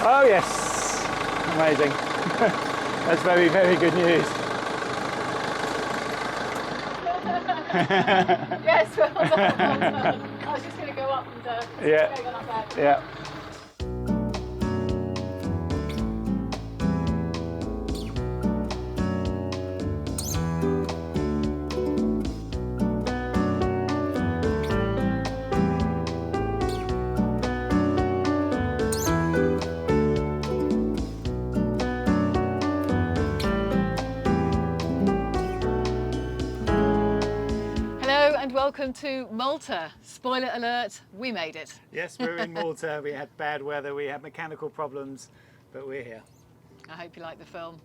Oh yes, amazing. That's very, very good news. Yes, well done. I was just going to go up and Yeah. go up there. Yeah. Welcome to Malta. Spoiler alert, we made it. Yes, we're in Malta. We had bad weather, we had mechanical problems, but we're here. I hope you like the film.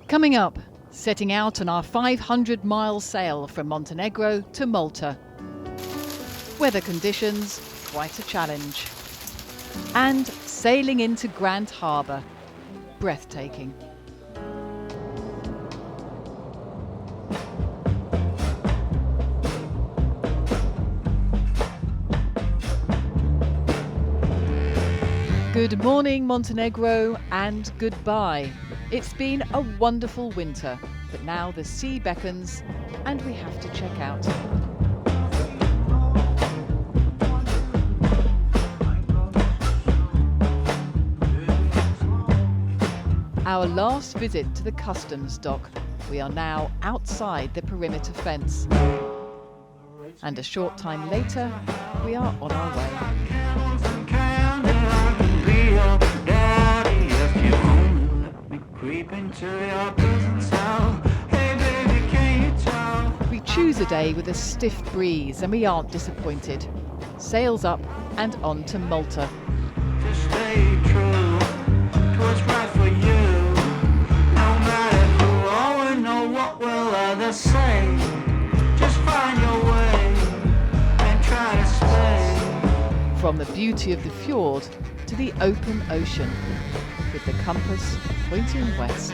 Coming up, setting out on our 500-mile sail from Montenegro to Malta. Weather conditions, quite a challenge. And sailing into Grand Harbour, breathtaking. Good morning, Montenegro, and goodbye. It's been a wonderful winter, but now the sea beckons and we have to check out. Our last visit to the customs dock. We are now outside the perimeter fence. And a short time later, we are on our way. We choose a day with a stiff breeze and we aren't disappointed. Sails up and on to Malta. Just stay true to what's right for you. No matter who or know what will others say. Just find your way and try to stay. From the beauty of the fjord to the open ocean, with the compass pointing west.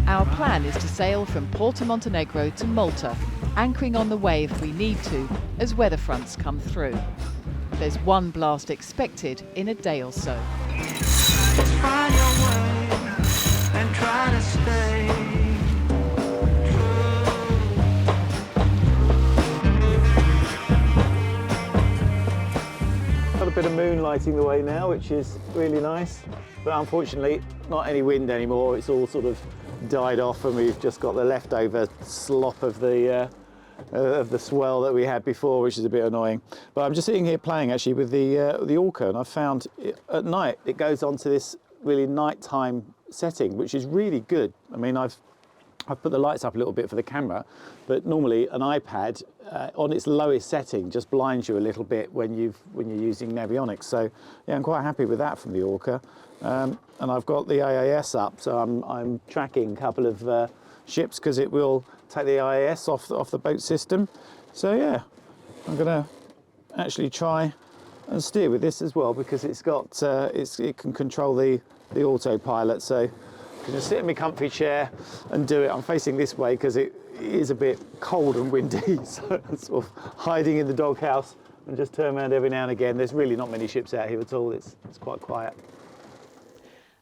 Our plan is to sail from Porto Montenegro to Malta, anchoring on the way if we need to, as weather fronts come through. There's one blast expected in a day or so. Just find your way and try to stay Got a bit of moonlighting the way now, which is really nice, but unfortunately not any wind anymore. It's all sort of died off and we've just got the leftover slop of the swell that we had before, which is a bit annoying. But I'm just sitting here playing actually with the ORCA, and I found at night it goes on to this really nighttime setting, which is really good. I mean, I've put the lights up a little bit for the camera, but normally an iPad on its lowest setting just blinds you a little bit when you're using navionics. So yeah, I'm quite happy with that from the ORCA. And I've got the AIS up, so I'm tracking a couple of ships because it will take the AIS off the boat system. So yeah, I'm going to actually try and steer with this as well, because it's got it can control the autopilot. So I can just sit in my comfy chair and do it. I'm facing this way because it is a bit cold and windy, so I'm sort of hiding in the doghouse and just turn around every now and again. There's really not many ships out here at all. It's quite quiet.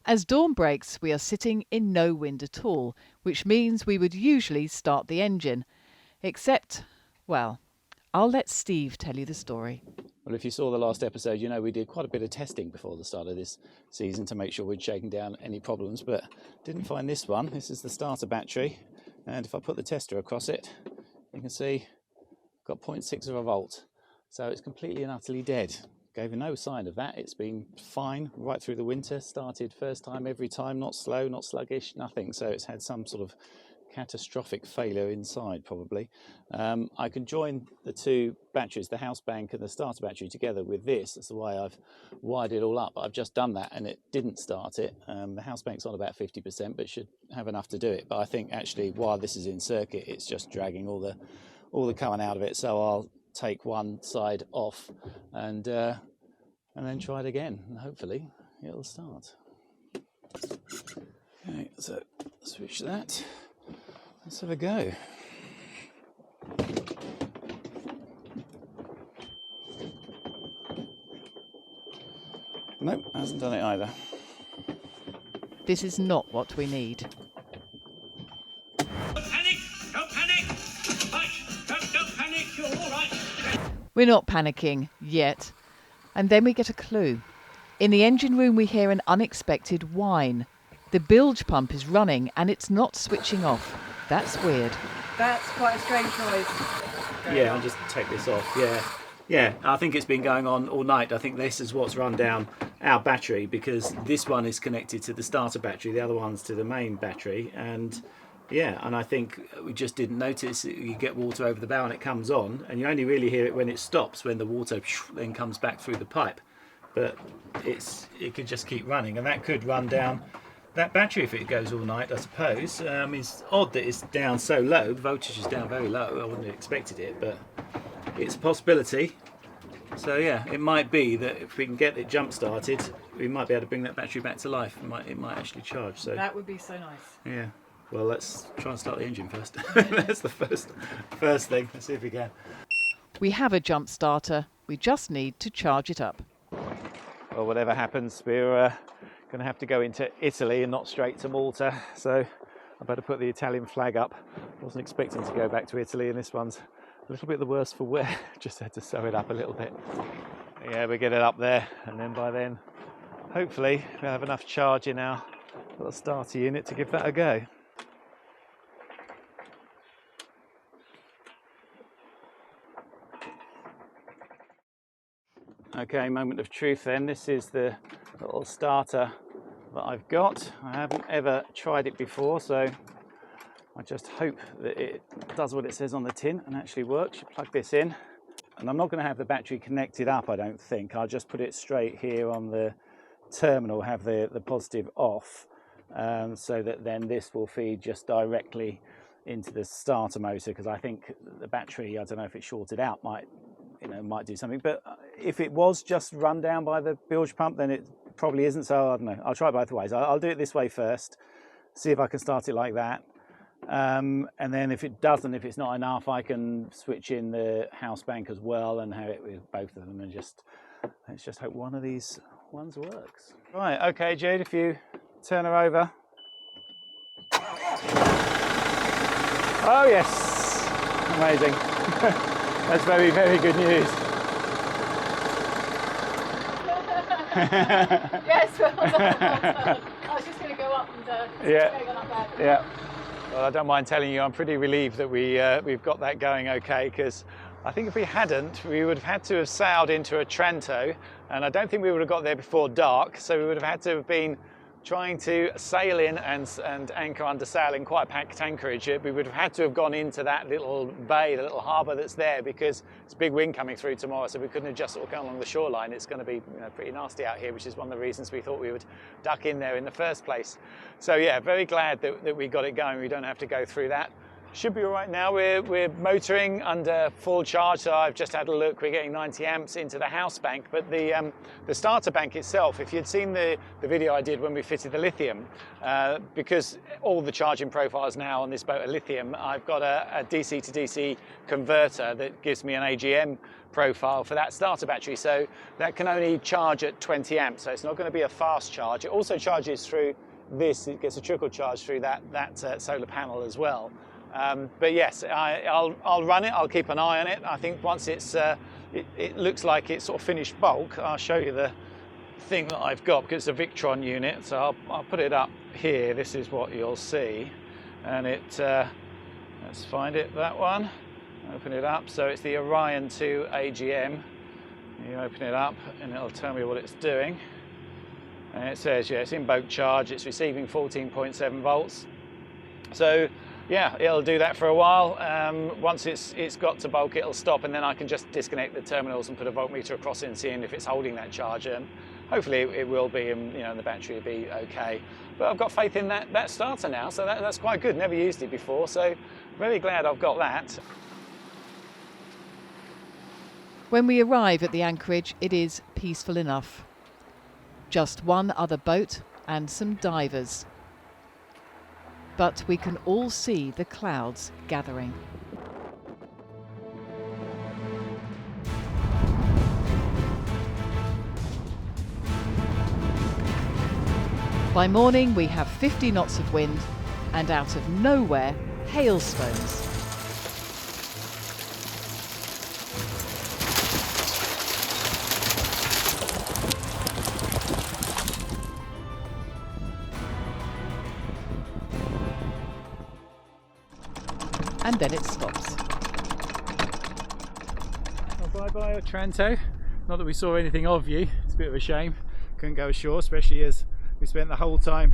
As dawn breaks, we are sitting in no wind at all, which means we would usually start the engine. Except, well, I'll let Steve tell you the story. Well, if you saw the last episode, you know we did quite a bit of testing before the start of this season to make sure we'd shaken down any problems, but didn't find this one. This is the starter battery, and if I put the tester across it, you can see I've got 0.6 of a volt. So it's completely and utterly dead. Gave no sign of that. It's been fine right through the winter. Started first time every time, not slow, not sluggish, nothing. So it's had some sort of catastrophic failure inside probably. I can join the two batteries, the house bank and the starter battery, together with this. That's the way I've wired it all up. I've just done that and it didn't start it. The house bank's on about 50%, but should have enough to do it. But I think actually while this is in circuit, it's just dragging all the current out of it. So I'll take one side off and then try it again, and hopefully it'll start. Okay, so switch that. Let's have a go. Nope, hasn't done it either. This is not what we need. Don't panic! Don't panic! Right, don't panic, you're all right. We're not panicking yet. And then we get a clue. In the engine room we hear an unexpected whine. The bilge pump is running and it's not switching off. That's weird. That's quite a strange noise. Yeah, I'll just take this off. Yeah, I think it's been going on all night. I think this is what's run down our battery, because this one is connected to the starter battery, the other one's to the main battery, and yeah, and I think we just didn't notice. You get water over the bow and it comes on, and you only really hear it when it stops, when the water then comes back through the pipe. But it could just keep running, and that could run down that battery if it goes all night, I suppose. It's odd that it's down so low. The voltage is down very low. I wouldn't have expected it, but it's a possibility. So yeah, it might be that if we can get it jump started, we might be able to bring that battery back to life. It might actually charge. So That would be so nice. yeah. Well, let's try and start the engine first. That's the first thing. Let's see if we can. We have a jump starter. We just need to charge it up. Well, whatever happens, we're going to have to go into Italy and not straight to Malta. So I better put the Italian flag up. Wasn't expecting to go back to Italy, and this one's a little bit the worse for wear. Just had to sew it up a little bit. Yeah, we get it up there, and then by then, hopefully, we'll have enough charge in our little starter unit to give that a go. Okay, moment of truth then. This is the little starter that I've got. I haven't ever tried it before, so I just hope that it does what it says on the tin and actually works. You plug this in, and I'm not going to have the battery connected up, I don't think. I'll just put it straight here on the terminal, have the positive off, so that then this will feed just directly into the starter motor, because I think the battery, I don't know if it's shorted out, might do something. But if it was just run down by the bilge pump, then it probably isn't. So I don't know. I'll try both ways. I'll do it this way first, see if I can start it like that. And then if it doesn't, if it's not enough, I can switch in the house bank as well and have it with both of them, and let's just hope one of these ones works. Right, okay, Jude, if you turn her over. Oh yes, amazing. That's very, very good news. Yes, well done, well done. I was just going to go up and Yeah. go up there. Yeah. Well, I don't mind telling you, I'm pretty relieved that we've got that going okay, because I think if we hadn't, we would have had to have sailed into Otranto, and I don't think we would have got there before dark, so we would have had to have been trying to sail in and anchor under sail in quite a packed anchorage. We would have had to have gone into that little bay, the little harbour that's there, because it's a big wind coming through tomorrow, so we couldn't have just sort of gone along the shoreline. It's going to be pretty nasty out here, which is one of the reasons we thought we would duck in there in the first place. So yeah, very glad that we got it going. We don't have to go through that. Should be all right now. We're motoring under full charge, so I've just had a look. We're getting 90 amps into the house bank, but the starter bank itself, if you'd seen the video I did when we fitted the lithium, because all the charging profiles now on this boat are lithium, I've got a DC to DC converter that gives me an AGM profile for that starter battery, so that can only charge at 20 amps, so it's not going to be a fast charge. It also charges through this, it gets a trickle charge through that solar panel as well. But yes, I'll run it. I'll keep an eye on it. I think once it looks like it's sort of finished bulk, I'll show you the thing that I've got, because it's a Victron unit. So I'll put it up here. This is what you'll see, and let's find it. That one. Open it up. So it's the Orion 2 AGM. You open it up, and it'll tell me what it's doing. And it says, yeah, it's in bulk charge. It's receiving 14.7 volts. So yeah, it'll do that for a while. Once it's got to bulk, it'll stop, and then I can just disconnect the terminals and put a voltmeter across it and see if it's holding that charge. And hopefully it will be, and the battery will be okay. But I've got faith in that starter now, so that's quite good. Never used it before, so very glad I've got that. When we arrive at the anchorage, it is peaceful enough. Just one other boat and some divers. But we can all see the clouds gathering. By morning we have 50 knots of wind and out of nowhere, hailstones. And then it stops. Well, bye-bye Otranto. Not that we saw anything of you, it's a bit of a shame. Couldn't go ashore, especially as we spent the whole time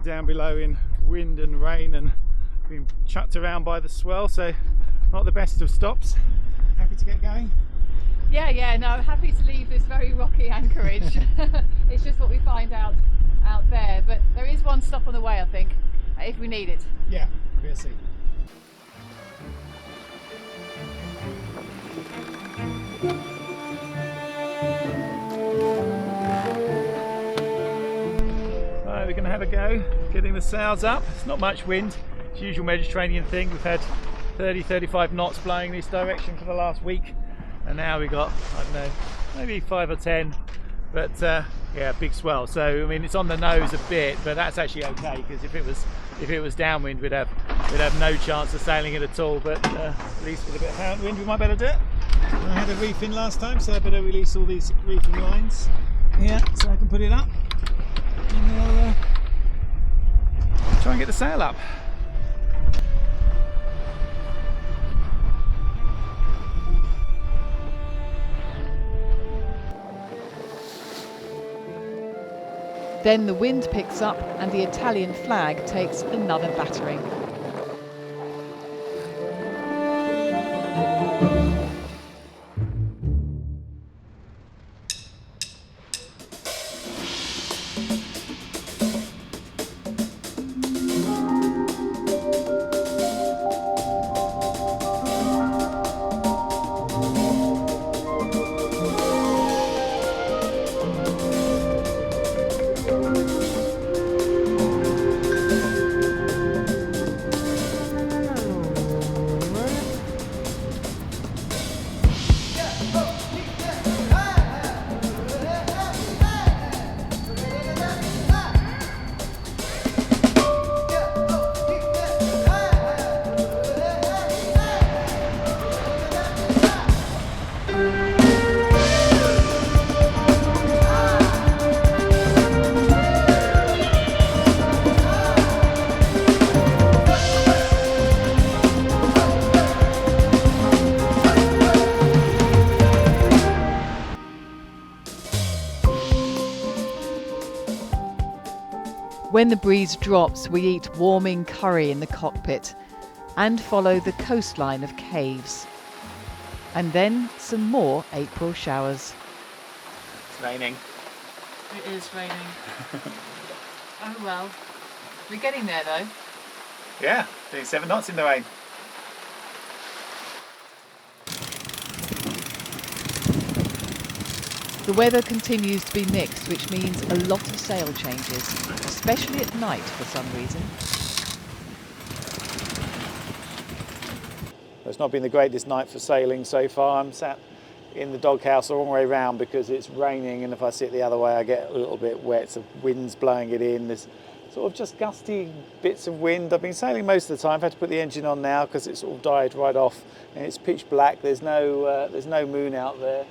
down below in wind and rain and being chucked around by the swell, so not the best of stops. Happy to get going? Yeah, no, happy to leave this very rocky anchorage. It's just what we find out there, but there is one stop on the way, I think, if we need it. Yeah, we'll see. Right, we're going to have a go getting the sails up. It's not much wind, it's the usual Mediterranean thing. We've had 30-35 knots blowing this direction for the last week, and now we've got, I don't know, maybe 5 or 10, but yeah, big swell. So I mean, it's on the nose a bit, but that's actually okay, because if it was downwind, we'd have no chance of sailing it at all. But at least with a bit of downwind, we might better do it. I had a reef in last time, so I better release all these reefing lines here so I can put it up, and we'll try and get the sail up. Then the wind picks up and the Italian flag takes another battering. When the breeze drops, we eat warming curry in the cockpit and follow the coastline of caves. And then some more April showers. It's raining. It is raining. Oh well. We're getting there though. Yeah, doing 7 knots in the rain. The weather continues to be mixed, which means a lot of sail changes, especially at night for some reason. It's not been the greatest night for sailing so far. I'm sat in the doghouse the wrong way round because it's raining, and if I sit the other way I get a little bit wet. The wind's blowing it in. There's sort of just gusty bits of wind. I've been sailing most of the time. I've had to put the engine on now because it's sort of died right off and it's pitch black. There's no moon out there.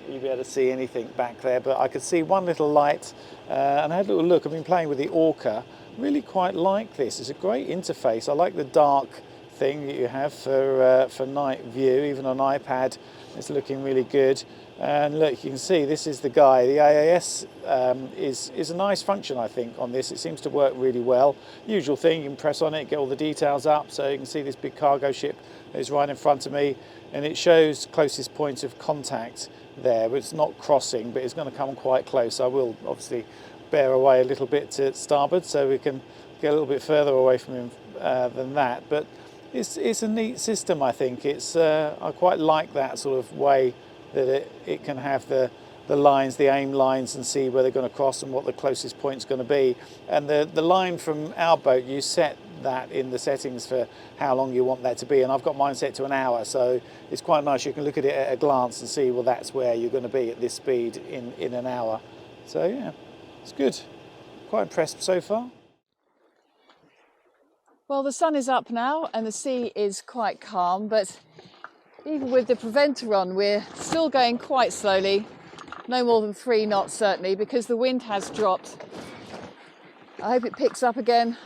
You'll be able to see anything back there, but I could see one little light, and I had a little look. I've been playing with the ORCA. Really quite like this. It's a great interface. I like the dark thing that you have for night view. Even on iPad, it's looking really good. And look, you can see this is the guy. The AAS is a nice function, I think, on this. It seems to work really well. Usual thing, you can press on it, get all the details up, so you can see this big cargo ship that is right in front of me, and it shows closest point of contact there. But it's not crossing, but it's going to come quite close. I will obviously bear away a little bit to starboard so we can get a little bit further away from him than that. But it's a neat system, I think. I quite like that sort of way that it can have the lines, the aim lines, and see where they're going to cross and what the closest point's going to be. And the line from our boat, you set that in the settings for how long you want that to be, and I've got mine set to an hour, so it's quite nice. You can look at it at a glance and see, well, that's where you're going to be at this speed in an hour. So yeah, it's good. Quite impressed so far. Well, the sun is up now and the sea is quite calm, but even with the preventer on, we're still going quite slowly. No more than 3 knots certainly, because the wind has dropped. I hope it picks up again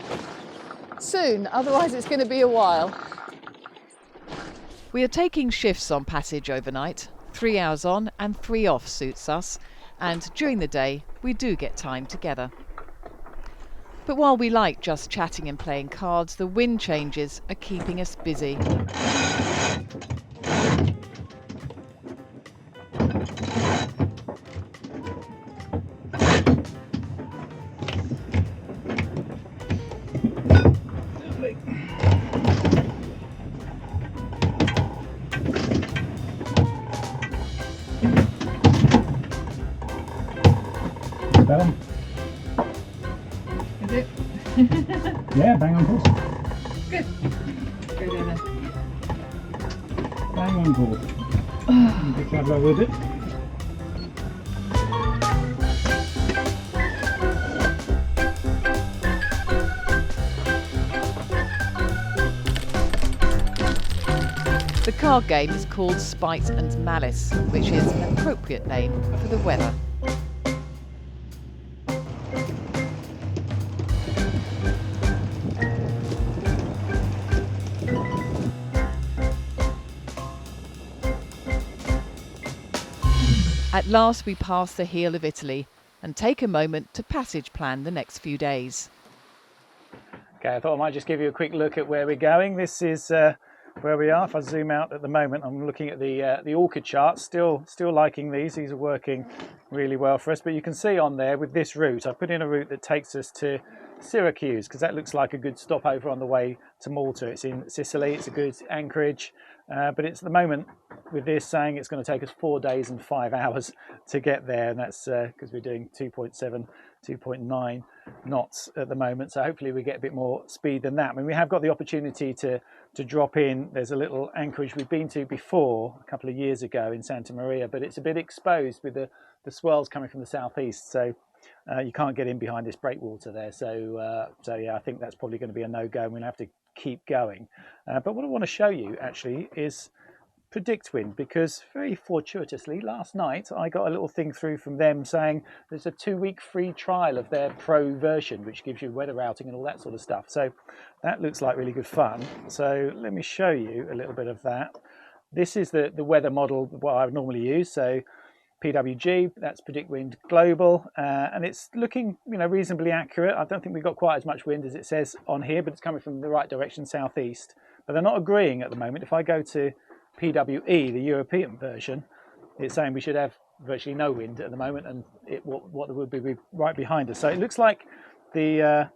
soon, otherwise it's going to be a while. We are taking shifts on passage overnight. 3 hours on and 3 off suits us, and during the day we do get time together. But while we like just chatting and playing cards, the wind changes are keeping us busy. Better? Is it? Yeah, bang on course. Good. Go down there. Bang on course. Good traveller with it. The card game is called Spite and Malice, which is an appropriate name for the weather. At last we pass the heel of Italy and take a moment to passage plan the next few days. Okay, I thought I might just give you a quick look at where we're going. This is where we are. If I zoom out at the moment, I'm looking at the ORCA charts. Still liking these. These are working really well for us. But you can see on there with this route, I put in a route that takes us to Syracuse, because that looks like a good stopover on the way to Malta. It's in Sicily. It's a good anchorage. But it's at the moment with this saying it's going to take us 4 days and 5 hours to get there, and that's because we're doing 2.7, 2.9 knots at the moment. So hopefully we get a bit more speed than that. I mean, we have got the opportunity to drop in. There's a little anchorage we've been to before a couple of years ago in Santa Maria, but it's a bit exposed with the swells coming from the southeast. So you can't get in behind this breakwater there. So yeah, I think that's probably going to be a no-go, and we'll have to keep going. But what I want to show you actually is Predict Wind, because very fortuitously last night I got a little thing through from them saying there's a 2-week free trial of their pro version, which gives you weather routing and all that sort of stuff. So that looks like really good fun. So let me show you a little bit of that. This is the weather model, what I would normally use. So PWG, that's Predict Wind Global, and it's looking, reasonably accurate. I don't think we've got quite as much wind as it says on here, but it's coming from the right direction, southeast. But they're not agreeing at the moment. If I go to PWE, the European version, it's saying we should have virtually no wind at the moment, and what there would be right behind us. So it looks like the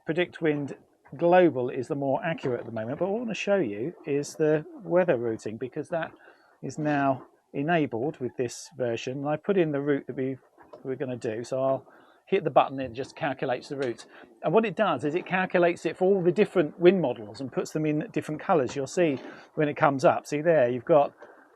Predict Wind Global is the more accurate at the moment. But what I want to show you is the weather routing, because that is now enabled with this version. And I put in the route that we're going to do, so I'll hit the button and it just calculates the route. And what it does is it calculates it for all the different wind models and puts them in different colours. You'll see when it comes up. See there, you've got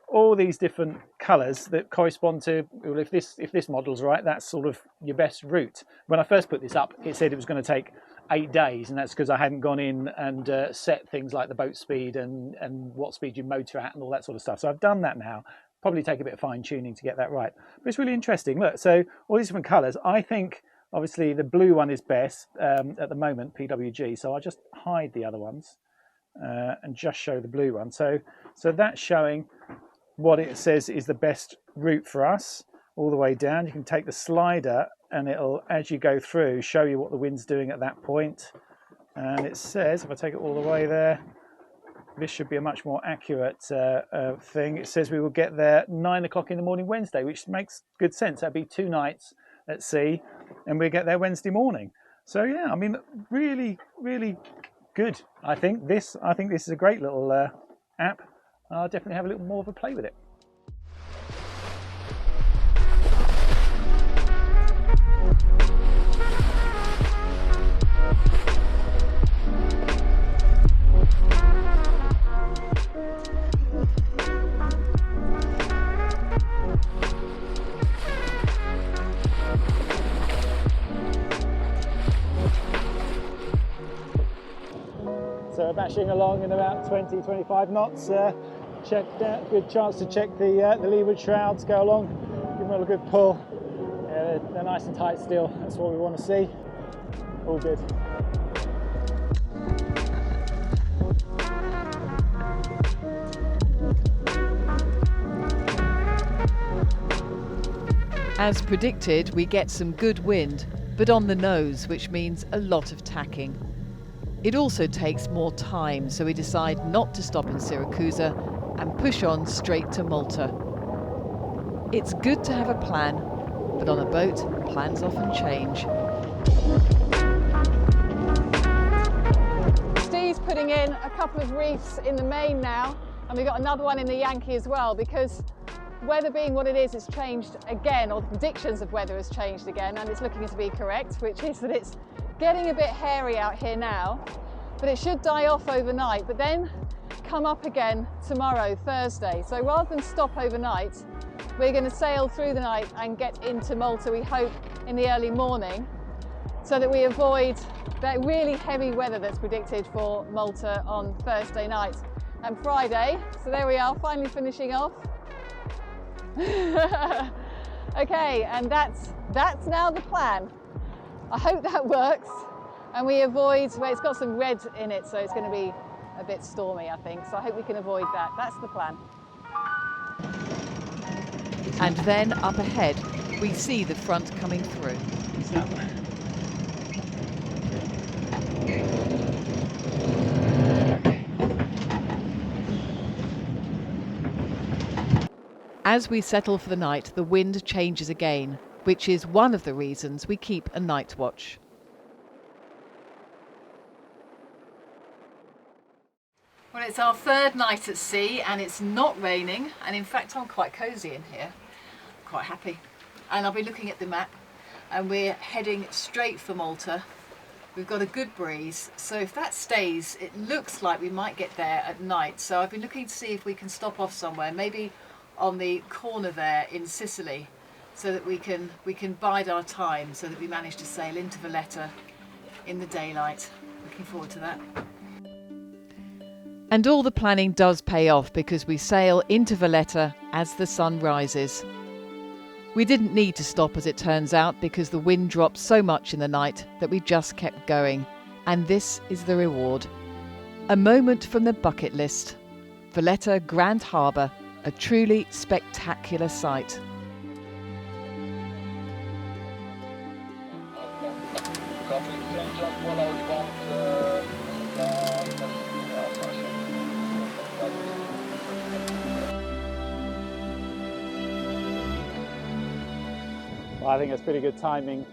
all these different colours that correspond to, well, if this model's right, that's sort of your best route. When I first put this up, it said it was going to take 8 days, and that's because I hadn't gone in and set things like the boat speed and what speed you motor at and all that sort of stuff. So I've done that now. Probably take a bit of fine tuning to get that right, but it's really interesting. Look, so all these different colours. I think obviously the blue one is best at the moment, PWG. So I'll just hide the other ones and just show the blue one. So that's showing what it says is the best route for us all the way down. You can take the slider and it'll, as you go through, show you what the wind's doing at that point. And it says, if I take it all the way there, this should be a much more accurate thing. It says we will get there 9 o'clock in the morning Wednesday, which makes good sense. That'd be 2 nights at sea, and we get there Wednesday morning. So yeah, I mean, really, really good. I think this is a great little app. I'll definitely have a little more of a play with it. bashing along in about 20-25 knots. Good chance to check the leeward shrouds, go along, give them a good pull. Yeah, they're nice and tight still, that's what we want to see. All good. As predicted, we get some good wind, but on the nose, which means a lot of tacking. It also takes more time, so we decide not to stop in Siracusa and push on straight to Malta. It's good to have a plan, but on a boat, plans often change. Steve's putting in a couple of reefs in the main now, and we've got another one in the Yankee as well, because weather being what it is, it's changed again, or the predictions of weather has changed again, and it's looking to be correct, which is that it's getting a bit hairy out here now, but it should die off overnight, but then come up again tomorrow, Thursday. So rather than stop overnight, we're going to sail through the night and get into Malta, we hope, in the early morning, so that we avoid that really heavy weather that's predicted for Malta on Thursday night and Friday. So there we are, finally finishing off. Okay, and that's now the plan. I hope that works and we avoid, well, it's got some red in it, so it's going to be a bit stormy, I think, so I hope we can avoid that. That's the plan. And then up ahead, we see the front coming through. As we settle for the night, the wind changes again, which is one of the reasons we keep a night watch. Well, it's our third night at sea and it's not raining, and in fact I'm quite cosy in here, quite happy. And I'll be looking at the map and we're heading straight for Malta. We've got a good breeze, so if that stays, it looks like we might get there at night. So I've been looking to see if we can stop off somewhere, maybe on the corner there in Sicily, so that we can bide our time, so that we manage to sail into Valletta in the daylight. Looking forward to that. And all the planning does pay off, because we sail into Valletta as the sun rises. We didn't need to stop, as it turns out, because the wind dropped so much in the night that we just kept going. And this is the reward. A moment from the bucket list. Valletta Grand Harbour, a truly spectacular sight. Well, I think it's pretty good timing.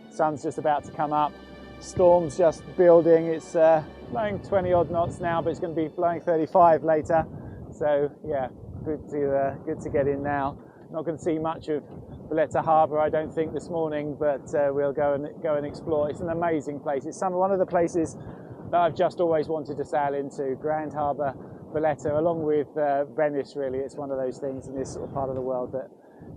Sun's just about to come up. Storm's just building. It's blowing 20 odd knots now, but it's going to be blowing 35 later. So yeah, good to get in now. Not going to see much of Valletta Harbour, I don't think, this morning, but we'll go and explore. It's an amazing place. It's one of the places that I've just always wanted to sail into. Grand Harbour Valletta, along with Venice. Really, it's one of those things in this sort of part of the world that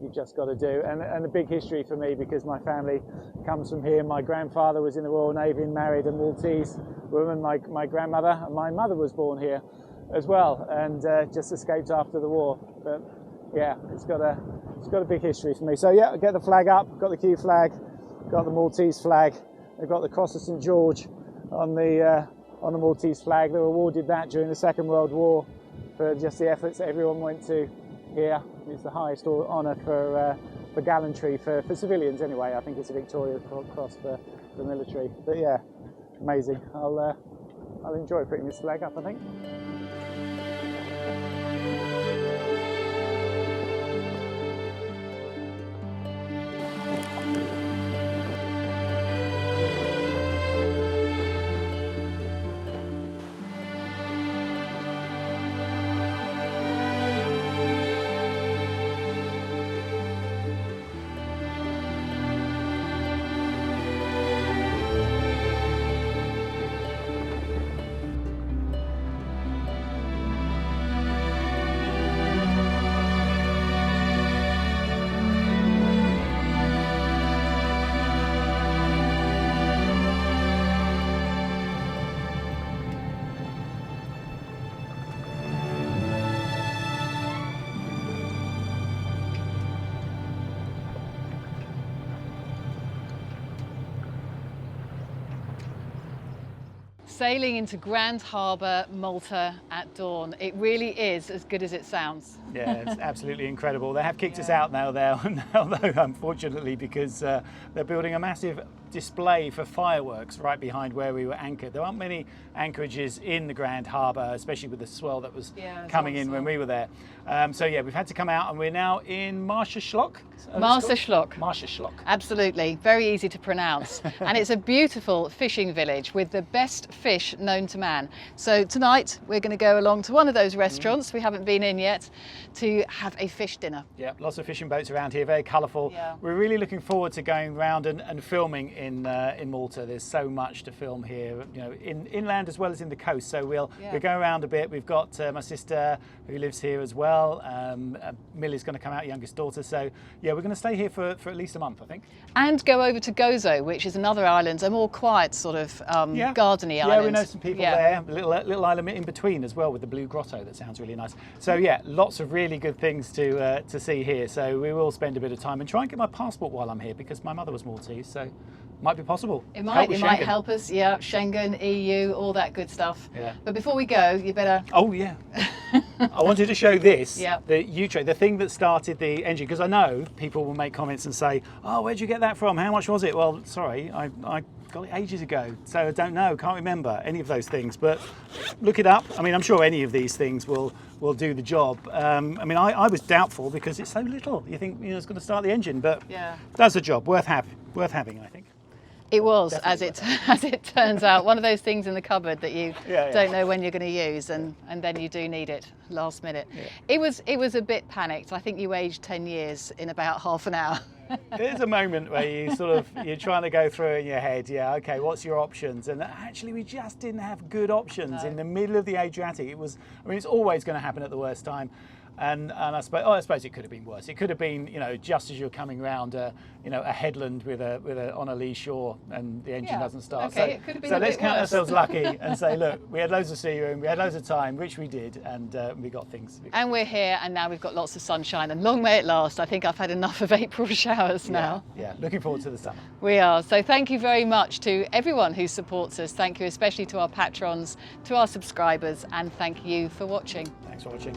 you've just got to do, and a big history for me, because my family comes from here. My grandfather was in the Royal Navy and married a Maltese woman. My grandmother, and my mother was born here as well, and just escaped after the war. But yeah, it's got a big history for me. So yeah, get the flag up. Got the Q flag, got the Maltese flag. They've got the Cross of St George on the Maltese flag. They were awarded that during the Second World War for just the efforts that everyone went to here. It's the highest honour for gallantry for civilians anyway. I think it's a Victoria Cross for the military. But yeah, amazing. I'll enjoy putting this flag up, I think. Sailing into Grand Harbour, Malta at dawn. It really is as good as it sounds. Yeah, it's absolutely incredible. They have kicked us out now, although unfortunately, because they're building a massive display for fireworks right behind where we were anchored. There aren't many anchorages in the Grand Harbour, especially with the swell that was coming in when we were there. So yeah, we've had to come out, and we're now in Marshallock. Marshallock. Absolutely, very easy to pronounce. And it's a beautiful fishing village with the best fish known to man. So tonight we're going to go along to one of those restaurants we haven't been in yet to have a fish dinner. Yeah, lots of fishing boats around here, very colourful. Yeah. We're really looking forward to going around and filming in Malta. There's so much to film here, you know, inland as well as in the coast. So we'll go around a bit. We've got my sister who lives here as well. Millie's going to come out, youngest daughter. So yeah, we're going to stay here for at least a month, I think. And go over to GO2, which is another island, a more quiet sort of gardeny island. Yeah, we know some people there. A little island in between as well with the blue grotto. That sounds really nice. So yeah, lots of really good things to see here. So we will spend a bit of time and try and get my passport while I'm here, because my mother was Maltese, so might be possible. It might help us. Yeah, Schengen, EU, all that good stuff. Yeah. But before we go, you better. Oh yeah. I wanted to show this. Yeah. The U-tray, the thing that started the engine, because I know people will make comments and say, "Oh, where'd you get that from? How much was it?" Well, sorry, I got it ages ago, so I don't know, can't remember any of those things. But look it up. I mean, I'm sure any of these things will do the job. I mean, I was doubtful because it's so little. You think, you know, it's going to start the engine, but does the job. Worth having, I think. It was, as it turns out, one of those things in the cupboard that you don't know when you're going to use, and then you do need it last minute. Yeah. It was a bit panicked. I think you aged 10 years in about half an hour. There's a moment where you're trying to go through in your head, okay, what's your options? And actually we just didn't have good options in the middle of the Adriatic. It's always going to happen at the worst time. And I suppose it could have been worse. It could have been, you know, just as you're coming round, a headland with on a lee shore, and the engine doesn't start. Okay, it could have been so let's count ourselves lucky and say, look, we had loads of sea room, we had loads of time, which we did, and we got things. And we're here, and now we've got lots of sunshine, and long may it last. I think I've had enough of April showers now. Yeah, looking forward to the summer. We are. So thank you very much to everyone who supports us. Thank you especially to our patrons, to our subscribers, and thank you for watching. Thanks for watching.